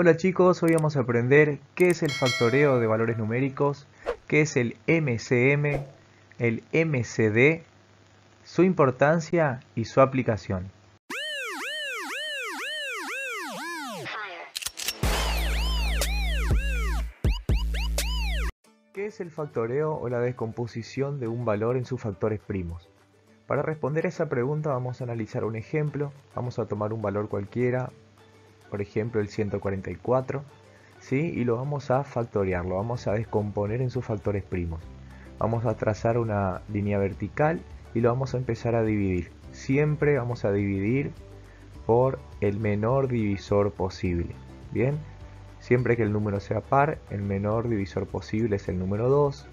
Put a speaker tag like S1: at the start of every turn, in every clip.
S1: Hola chicos, hoy vamos a aprender qué es el factoreo de valores numéricos, qué es el MCM, el MCD, su importancia y su aplicación. ¿Qué es el factoreo o la descomposición de un valor en sus factores primos? Para responder a esa pregunta vamos a analizar un ejemplo. Vamos a tomar un valor cualquiera, por ejemplo el 144, ¿sí? Y lo vamos a factorear, lo vamos a descomponer en sus factores primos. Vamos a trazar una línea vertical y lo vamos a empezar a dividir. Siempre vamos a dividir por el menor divisor posible. Bien, siempre que el número sea par, el menor divisor posible es el número 2.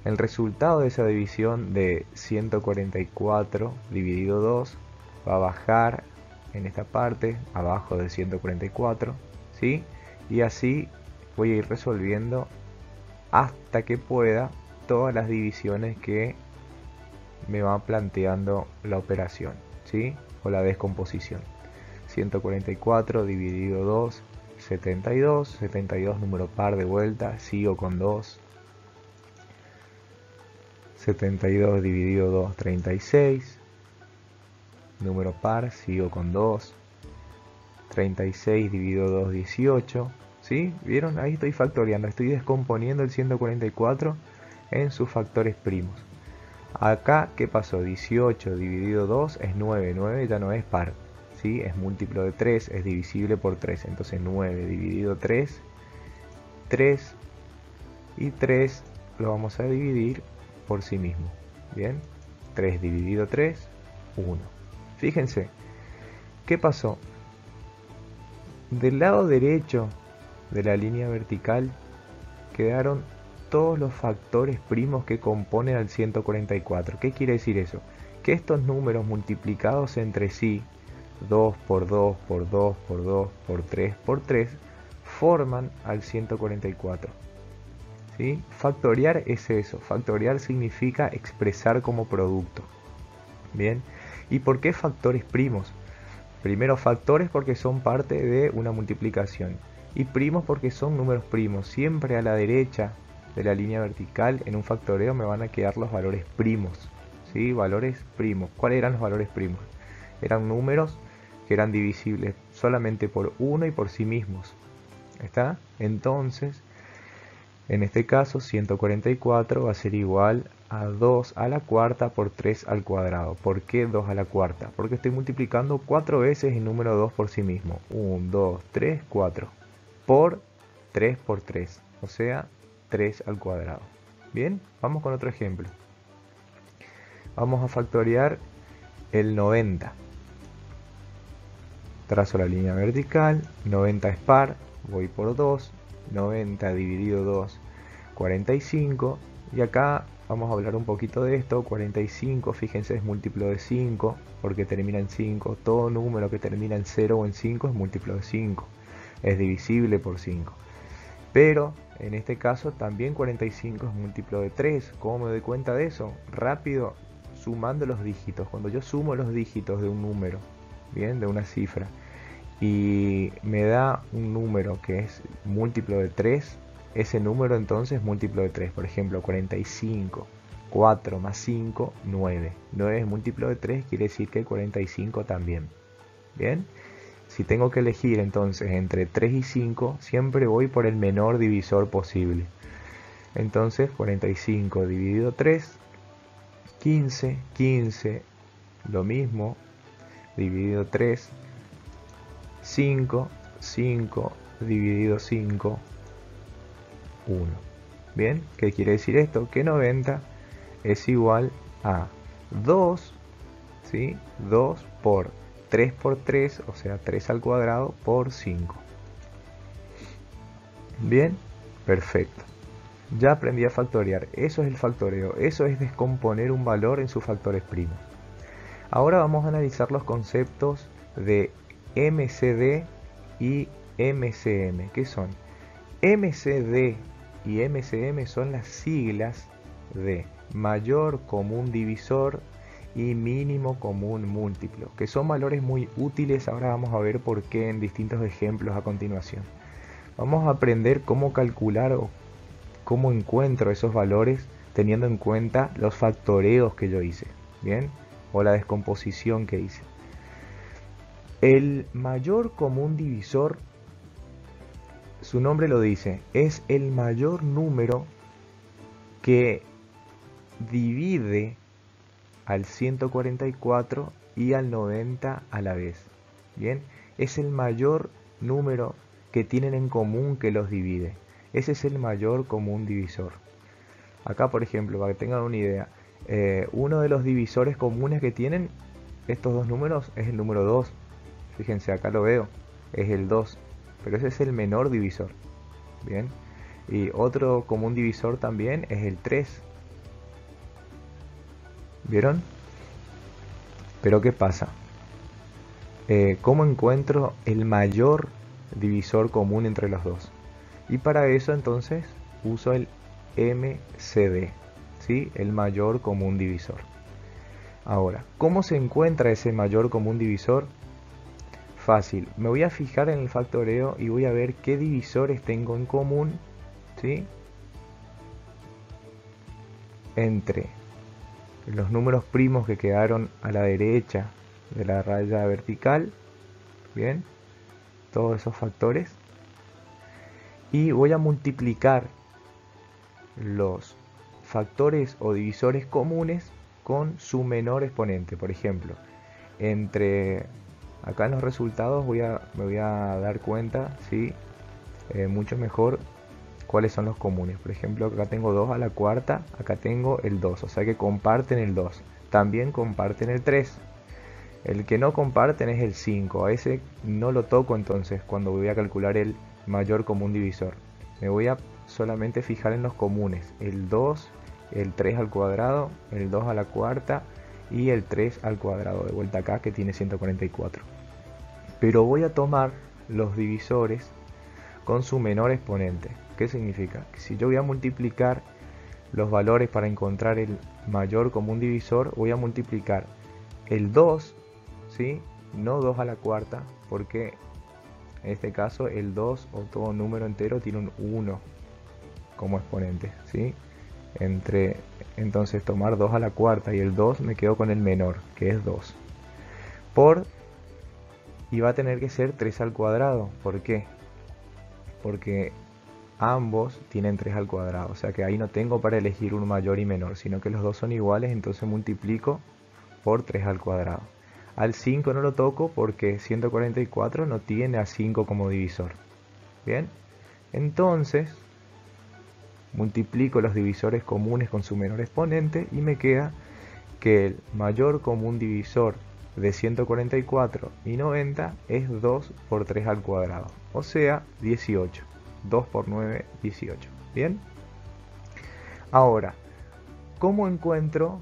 S1: El resultado de esa división de 144 dividido 2 va a bajar en esta parte, abajo de 144, ¿sí? Y así voy a ir resolviendo hasta que pueda todas las divisiones que me va planteando la operación, ¿sí? O la descomposición. 144 dividido 2, 72. 72 número par de vuelta, sigo con 2. 72 dividido 2, 36. Número par, sigo con 2. 36 dividido 2, 18. ¿Sí? ¿Vieron? Ahí estoy factoreando, estoy descomponiendo el 144 en sus factores primos. Acá, ¿qué pasó? 18 dividido 2 es 9. 9 ya no es par, ¿sí? Es múltiplo de 3, es divisible por 3. Entonces 9 dividido 3, 3. Y 3 lo vamos a dividir por sí mismo. Bien, 3 dividido 3, 1. Fíjense, ¿qué pasó? Del lado derecho de la línea vertical quedaron todos los factores primos que componen al 144. ¿Qué quiere decir eso? Que estos números multiplicados entre sí, 2 por 2 por 2 por 2 por 3 por 3, forman al 144. ¿Sí? Factoriar es eso. Factoriar significa expresar como producto. Bien. ¿Y por qué factores primos? Primero, factores porque son parte de una multiplicación. Y primos porque son números primos. Siempre a la derecha de la línea vertical en un factoreo me van a quedar los valores primos. ¿Sí? Valores primos. ¿Cuáles eran los valores primos? Eran números que eran divisibles solamente por 1 y por sí mismos. ¿Está? Entonces, en este caso 144 va a ser igual a 2 a la cuarta por 3 al cuadrado. ¿Por qué 2 a la cuarta? Porque estoy multiplicando 4 veces el número 2 por sí mismo. 1, 2, 3, 4. Por 3 por 3. O sea, 3 al cuadrado. Bien, vamos con otro ejemplo. Vamos a factorear el 90. Trazo la línea vertical. 90 es par. Voy por 2. 90 dividido 2, 45. Y acá vamos a hablar un poquito de esto. 45, fíjense, es múltiplo de 5 porque termina en 5. Todo número que termina en 0 o en 5 es múltiplo de 5. Es divisible por 5. Pero en este caso también 45 es múltiplo de 3. ¿Cómo me doy cuenta de eso? Rápido, sumando los dígitos. Cuando yo sumo los dígitos de un número, bien, de una cifra, y me da un número que es múltiplo de 3, ese número entonces es múltiplo de 3. Por ejemplo, 45, 4 más 5, 9. 9 es múltiplo de 3, quiere decir que 45 también. Bien, si tengo que elegir entonces entre 3 y 5, siempre voy por el menor divisor posible. Entonces 45 dividido 3, 15, 15, lo mismo, dividido 3, 5, 5 dividido 5, 1. Bien, ¿qué quiere decir esto? Que 90 es igual a 2, ¿sí? 2 por 3 por 3, o sea 3 al cuadrado por 5. Bien, perfecto. Ya aprendí a factorear. Eso es el factoreo. Eso es descomponer un valor en sus factores primos. Ahora vamos a analizar los conceptos de MCD y MCM. ¿Qué son? MCD y MCM son las siglas de mayor común divisor y mínimo común múltiplo, que son valores muy útiles. Ahora vamos a ver por qué en distintos ejemplos a continuación. Vamos a aprender cómo calcular o cómo encuentro esos valores teniendo en cuenta los factoreos que yo hice, ¿bien? O la descomposición que hice. El mayor común divisor, su nombre lo dice, es el mayor número que divide al 144 y al 90 a la vez. Bien, es el mayor número que tienen en común que los divide. Ese es el mayor común divisor. Acá, por ejemplo, para que tengan una idea, uno de los divisores comunes que tienen estos dos números es el número 2. Fíjense, acá lo veo, es el 2, pero ese es el menor divisor. Bien, y otro común divisor también es el 3. ¿Vieron? Pero ¿qué pasa? ¿Cómo encuentro el mayor divisor común entre los dos? Y para eso entonces uso el MCD, ¿sí? El mayor común divisor. Ahora, ¿cómo se encuentra ese mayor común divisor? Fácil, me voy a fijar en el factoreo y voy a ver qué divisores tengo en común, ¿sí? Entre los números primos que quedaron a la derecha de la raya vertical, bien, todos esos factores, y voy a multiplicar los factores o divisores comunes con su menor exponente. Por ejemplo, entre acá en los resultados me voy a dar cuenta, ¿sí? Mucho mejor cuáles son los comunes. Por ejemplo, acá tengo 2 a la cuarta, acá tengo el 2, o sea que comparten el 2. También comparten el 3. El que no comparten es el 5. A ese no lo toco entonces cuando voy a calcular el mayor común divisor. Me voy a solamente fijar en los comunes. El 2, el 3 al cuadrado, el 2 a la cuarta y el 3 al cuadrado. De vuelta acá que tiene 144. Pero voy a tomar los divisores con su menor exponente. ¿Qué significa? Que si yo voy a multiplicar los valores para encontrar el mayor común divisor, voy a multiplicar el 2, ¿sí? No 2 a la cuarta, porque en este caso el 2 o todo número entero tiene un 1 como exponente, ¿sí? Entonces tomar 2 a la cuarta y el 2 me quedo con el menor, que es 2. Y va a tener que ser 3 al cuadrado. ¿Por qué? Porque ambos tienen 3 al cuadrado, o sea que ahí no tengo para elegir un mayor y menor, sino que los dos son iguales, entonces multiplico por 3 al cuadrado. Al 5 no lo toco porque 144 no tiene a 5 como divisor. Bien, entonces multiplico los divisores comunes con su menor exponente y me queda que el mayor común divisor de 144 y 90 es 2 por 3 al cuadrado, o sea 18. 2 por 9, 18. Bien. Ahora, ¿cómo encuentro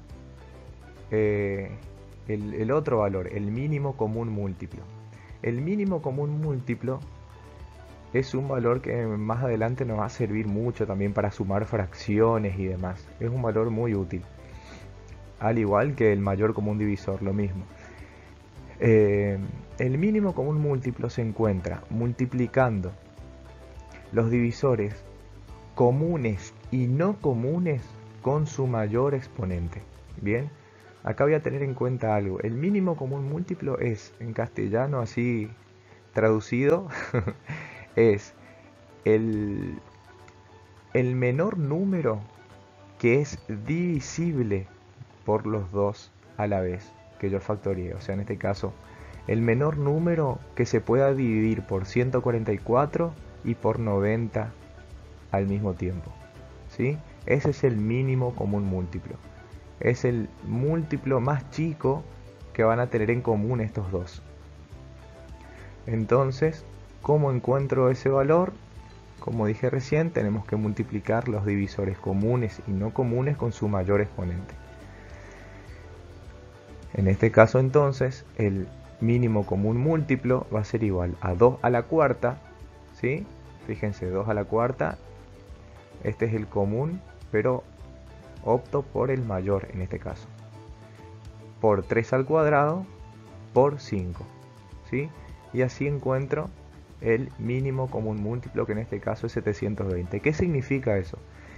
S1: el otro valor, el mínimo común múltiplo? El mínimo común múltiplo es un valor que más adelante nos va a servir mucho también para sumar fracciones y demás. Es un valor muy útil. Al igual que el mayor común divisor, lo mismo. El mínimo común múltiplo se encuentra multiplicando los divisores comunes y no comunes con su mayor exponente. Bien, acá voy a tener en cuenta algo. El mínimo común múltiplo es, en castellano así traducido, es el menor número que es divisible por los dos a la vez que yo factoreé. O sea, en este caso, el menor número que se pueda dividir por 144 y por 90 al mismo tiempo, ¿sí? Ese es el mínimo común múltiplo. Es el múltiplo más chico que van a tener en común estos dos. Entonces, ¿cómo encuentro ese valor? Como dije recién, tenemos que multiplicar los divisores comunes y no comunes con su mayor exponente. En este caso entonces, el mínimo común múltiplo va a ser igual a 2 a la cuarta, ¿sí? Fíjense, 2 a la cuarta, este es el común, pero opto por el mayor en este caso. por 3 al cuadrado por 5, ¿sí? Y así encuentro el mínimo común múltiplo, que en este caso es 720. ¿Qué significa eso?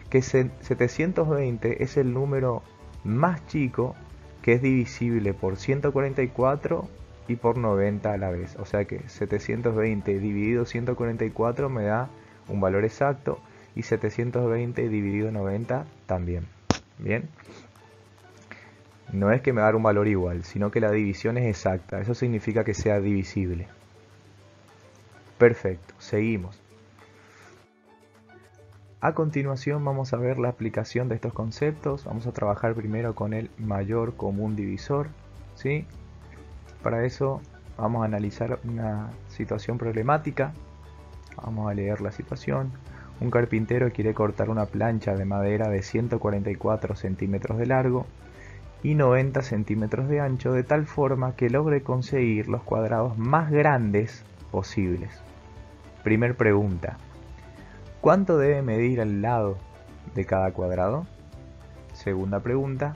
S1: Que 720 es el número más chico que es divisible por 144 y por 90 a la vez. O sea que 720 dividido 144 me da un valor exacto, y 720 dividido 90 también. Bien. No es que me da un valor igual, sino que la división es exacta. Eso significa que sea divisible. Perfecto, seguimos. A continuación vamos a ver la aplicación de estos conceptos. Vamos a trabajar primero con el mayor común divisor, ¿sí? Para eso vamos a analizar una situación problemática. Vamos a leer la situación. Un carpintero quiere cortar una plancha de madera de 144 centímetros de largo y 90 centímetros de ancho, de tal forma que logre conseguir los cuadrados más grandes posibles. Primer pregunta: ¿cuánto debe medir el lado de cada cuadrado? Segunda pregunta: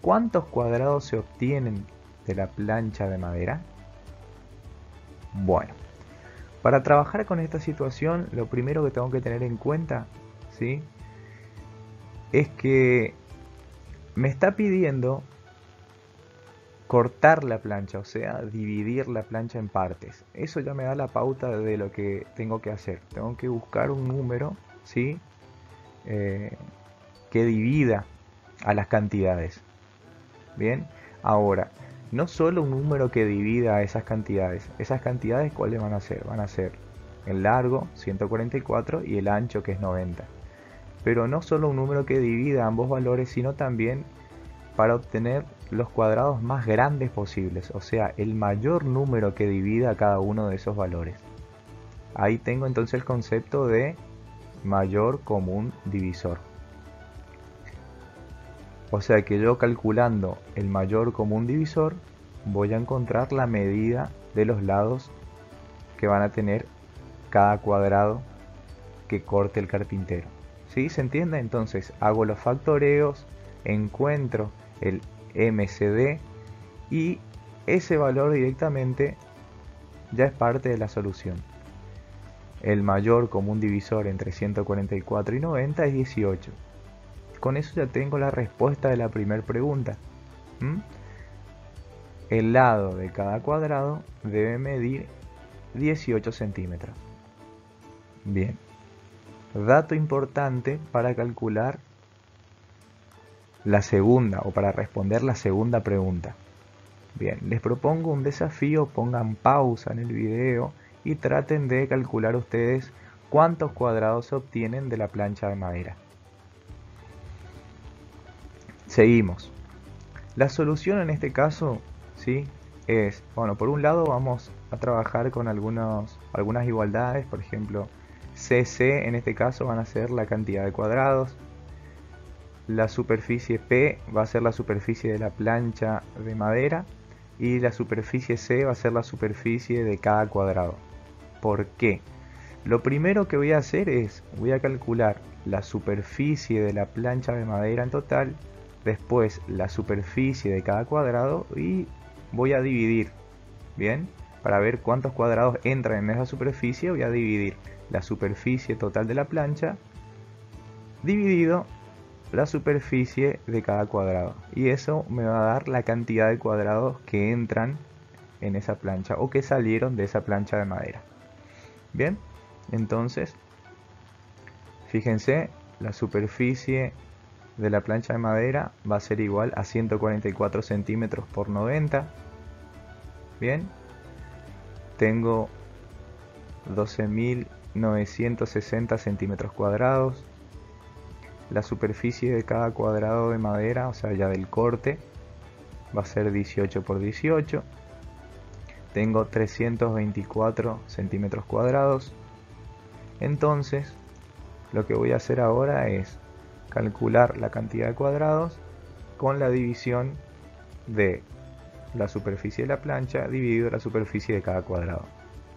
S1: ¿cuántos cuadrados se obtienen de la plancha de madera? Bueno, para trabajar con esta situación, lo primero que tengo que tener en cuenta, ¿sí?, es que me está pidiendo cortar la plancha, o sea, dividir la plancha en partes. Eso ya me da la pauta de lo que tengo que hacer. Tengo que buscar un número, ¿sí?, que divida a las cantidades. Bien, ahora, no solo un número que divida a esas cantidades. ¿Esas cantidades cuáles van a ser? Van a ser el largo, 144, y el ancho, que es 90. Pero no solo un número que divida ambos valores, sino también para obtener los cuadrados más grandes posibles, o sea, el mayor número que divida cada uno de esos valores. Ahí tengo entonces el concepto de mayor común divisor. O sea que yo, calculando el mayor común divisor, voy a encontrar la medida de los lados que van a tener cada cuadrado que corte el carpintero. ¿Sí? ¿Se entiende? Entonces hago los factoreos, encuentro el MCD y ese valor directamente ya es parte de la solución. El mayor común divisor entre 144 y 90 es 18. Con eso ya tengo la respuesta de la primera pregunta. El lado de cada cuadrado debe medir 18 centímetros. Bien. Dato importante para calcular la segunda, o para responder la segunda pregunta. Bien, les propongo un desafío. Pongan pausa en el video y traten de calcular ustedes cuántos cuadrados se obtienen de la plancha de madera. Seguimos. La solución en este caso, ¿sí?, es, bueno, por un lado vamos a trabajar con algunas igualdades. Por ejemplo, CC en este caso van a ser la cantidad de cuadrados. La superficie P va a ser la superficie de la plancha de madera. Y la superficie C va a ser la superficie de cada cuadrado. ¿Por qué? Lo primero que voy a hacer es, voy a calcular la superficie de la plancha de madera en total, después la superficie de cada cuadrado, y voy a dividir, ¿bien? Para ver cuántos cuadrados entran en esa superficie, voy a dividir la superficie total de la plancha dividido la superficie de cada cuadrado, y eso me va a dar la cantidad de cuadrados que entran en esa plancha o que salieron de esa plancha de madera. Bien, entonces fíjense, la superficie de la plancha de madera va a ser igual a 144 centímetros por 90. Bien, tengo 12.960 centímetros cuadrados. La superficie de cada cuadrado de madera, o sea, ya del corte, va a ser 18 por 18. Tengo 324 centímetros cuadrados. Entonces, lo que voy a hacer ahora es calcular la cantidad de cuadrados con la división de la superficie de la plancha dividido la superficie de cada cuadrado.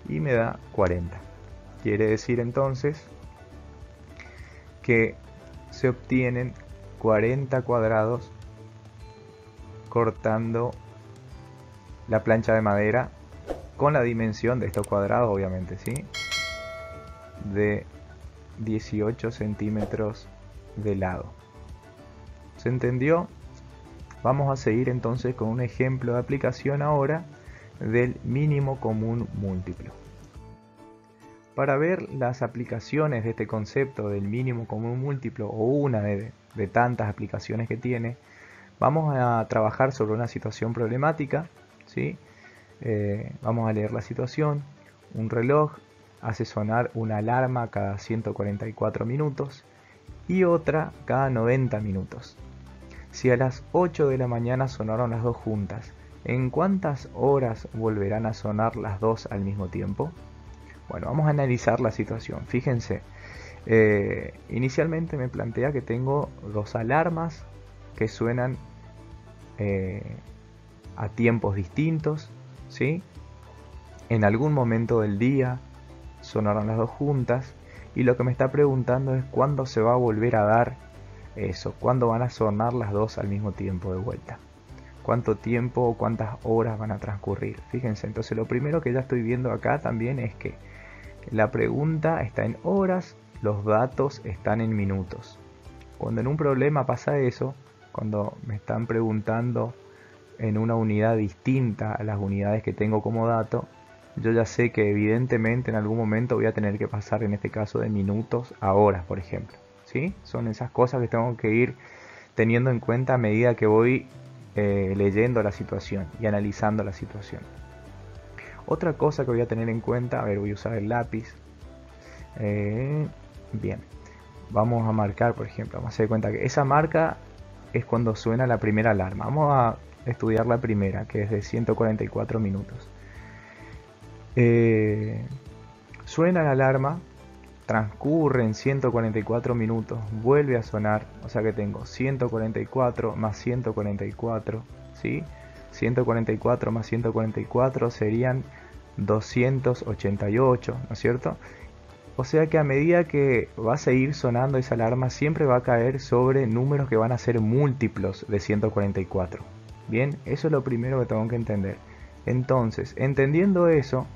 S1: Y me da 40. Quiere decir entonces que se obtienen 40 cuadrados cortando la plancha de madera con la dimensión de estos cuadrados, obviamente, ¿sí? De 18 centímetros de lado. ¿Se entendió? Vamos a seguir entonces con un ejemplo de aplicación ahora del mínimo común múltiplo. Para ver las aplicaciones de este concepto del mínimo común múltiplo, o una de tantas aplicaciones que tiene, vamos a trabajar sobre una situación problemática, ¿sí? Vamos a leer la situación. Un reloj hace sonar una alarma cada 144 minutos y otra cada 90 minutos. Si a las 8 de la mañana sonaron las dos juntas, ¿en cuántas horas volverán a sonar las dos al mismo tiempo? Bueno, vamos a analizar la situación. Fíjense, inicialmente me plantea que tengo dos alarmas que suenan a tiempos distintos, ¿sí? En algún momento del día sonaron las dos juntas y lo que me está preguntando es cuándo se va a volver a dar eso, cuándo van a sonar las dos al mismo tiempo de vuelta, cuánto tiempo o cuántas horas van a transcurrir. Fíjense, entonces lo primero que ya estoy viendo acá también es que la pregunta está en horas, los datos están en minutos. Cuando en un problema pasa eso, cuando me están preguntando en una unidad distinta a las unidades que tengo como dato, yo ya sé que evidentemente en algún momento voy a tener que pasar, en este caso, de minutos a horas, por ejemplo, ¿sí? Son esas cosas que tengo que ir teniendo en cuenta a medida que voy leyendo la situación y analizando la situación. Otra cosa que voy a tener en cuenta, a ver, voy a usar el lápiz. Bien, vamos a marcar, por ejemplo, vamos a hacer cuenta que esa marca es cuando suena la primera alarma. Vamos a estudiar la primera, que es de 144 minutos. Suena la alarma, transcurren 144 minutos, vuelve a sonar, o sea que tengo 144 más 144, ¿sí? 144 más 144 serían 288, ¿no es cierto? O sea que a medida que va a seguir sonando esa alarma, siempre va a caer sobre números que van a ser múltiplos de 144. Bien, eso es lo primero que tengo que entender. Entonces, entendiendo eso,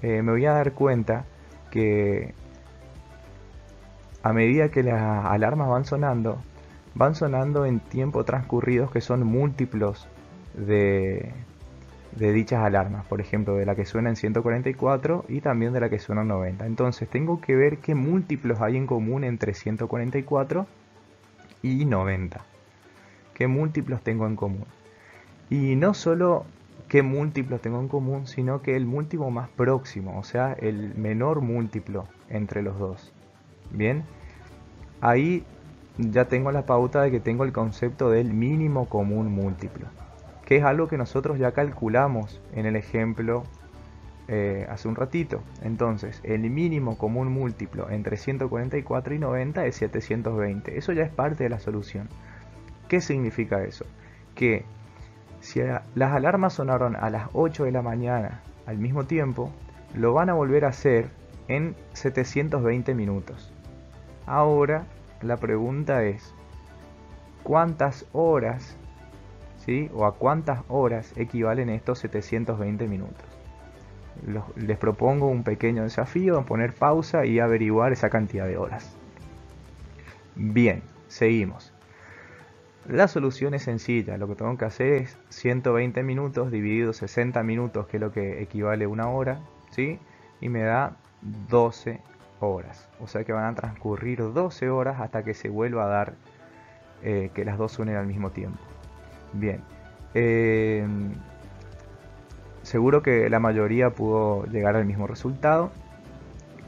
S1: me voy a dar cuenta que a medida que las alarmas van sonando en tiempo transcurridos que son múltiplos de dichas alarmas, por ejemplo de la que suena en 144 y también de la que suena en 90. Entonces tengo que ver qué múltiplos hay en común entre 144 y 90. ¿Qué múltiplos tengo en común? Y no solo qué múltiplos tengo en común, sino que el múltiplo más próximo, o sea, el menor múltiplo entre los dos. Bien, ahí ya tengo la pauta de que tengo el concepto del mínimo común múltiplo, que es algo que nosotros ya calculamos en el ejemplo hace un ratito. Entonces, el mínimo común múltiplo entre 144 y 90 es 720. Eso ya es parte de la solución. ¿Qué significa eso? Que si las alarmas sonaron a las 8 de la mañana al mismo tiempo, lo van a volver a hacer en 720 minutos. Ahora, la pregunta es, ¿cuántas horas, ¿sí? O a cuántas horas equivalen estos 720 minutos? Les propongo un pequeño desafío, poner pausa y averiguar esa cantidad de horas. Bien, seguimos. La solución es sencilla, lo que tengo que hacer es 120 minutos dividido 60 minutos, que es lo que equivale a una hora, ¿sí? Y me da 12 horas. O sea que van a transcurrir 12 horas hasta que se vuelva a dar que las dos suenen al mismo tiempo. Bien, seguro que la mayoría pudo llegar al mismo resultado.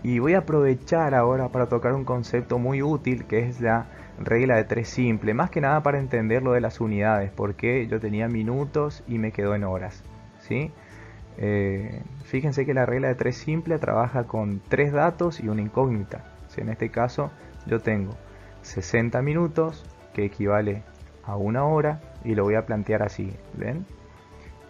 S1: Y voy a aprovechar ahora para tocar un concepto muy útil, que es la regla de 3 simple, más que nada para entender lo de las unidades, porque yo tenía minutos y me quedó en horas, ¿sí? Fíjense que la regla de 3 simple trabaja con 3 datos y una incógnita. ¿Sí? En este caso yo tengo 60 minutos, que equivale a una hora, y lo voy a plantear así, ¿ven?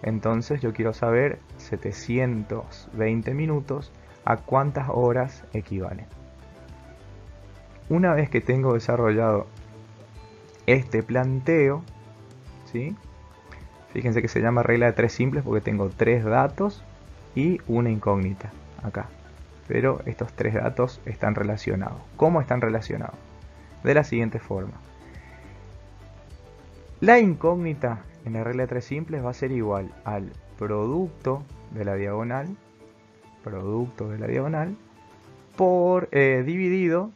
S1: Entonces yo quiero saber 720 minutos, ¿a cuántas horas equivalen? Una vez que tengo desarrollado este planteo, ¿sí? Fíjense que se llama regla de 3 simples porque tengo 3 datos y una incógnita acá. Pero estos 3 datos están relacionados. ¿Cómo están relacionados? De la siguiente forma. La incógnita en la regla de 3 simples va a ser igual al producto de la diagonal por dividido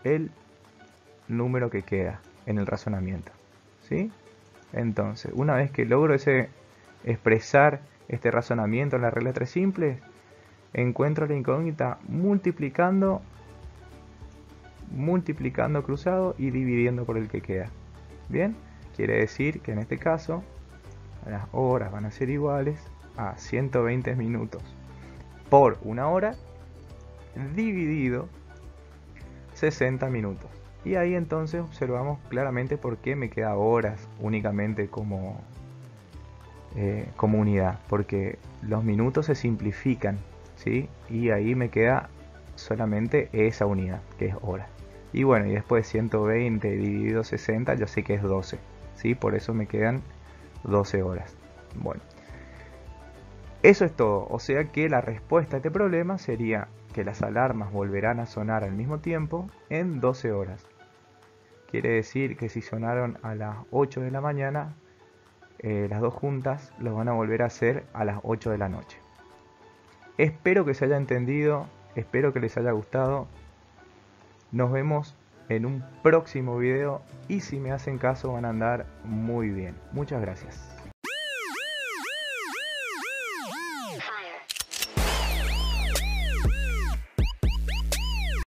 S1: el número que queda en el razonamiento, ¿sí? Entonces, una vez que logro expresar este razonamiento en la regla de 3 simples, encuentro la incógnita multiplicando cruzado y dividiendo por el que queda. Bien, quiere decir que en este caso las horas van a ser iguales a 120 minutos por una hora dividido 60 minutos. Y ahí entonces observamos claramente por qué me queda horas únicamente como unidad, porque los minutos se simplifican, ¿sí? Y ahí me queda solamente esa unidad, que es hora. Y bueno, y después 120 dividido 60, yo sé que es 12, ¿sí? Por eso me quedan 12 horas. Bueno, eso es todo. O sea que la respuesta a este problema sería que las alarmas volverán a sonar al mismo tiempo en 12 horas. Quiere decir que si sonaron a las 8 de la mañana, las dos juntas los van a volver a hacer a las 8 de la noche. Espero que se haya entendido, espero que les haya gustado. Nos vemos en un próximo video y si me hacen caso van a andar muy bien. Muchas gracias.